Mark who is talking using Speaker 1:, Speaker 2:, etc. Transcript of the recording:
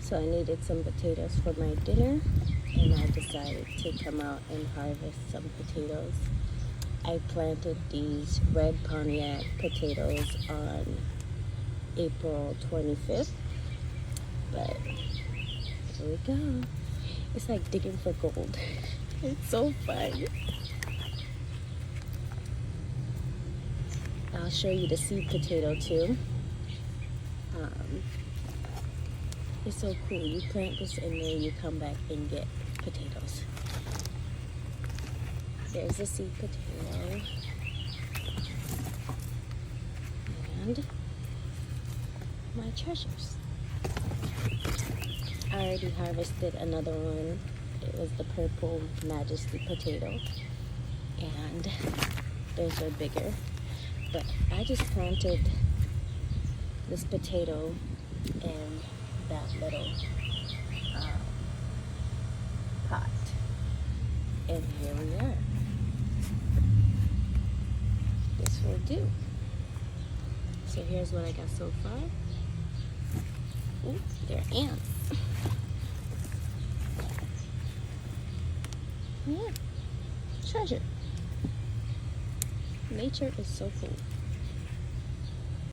Speaker 1: So I needed some potatoes for my dinner, and I decided to come out and harvest some potatoes. I planted these red Pontiac potatoes on April 25th, but here we go. It's like digging for gold. It's so fun. I'll show you the seed potato too. It's so cool. You plant this in there, you come back and get potatoes. There's a seed potato. And my treasures. I already harvested another one. It was the purple Majesty potato. And those are bigger. But I just planted this potato in that little pot. And here we are. This will do. So here's what I got so far. Ooh, there are ants. Yeah, treasure. Nature is so cool.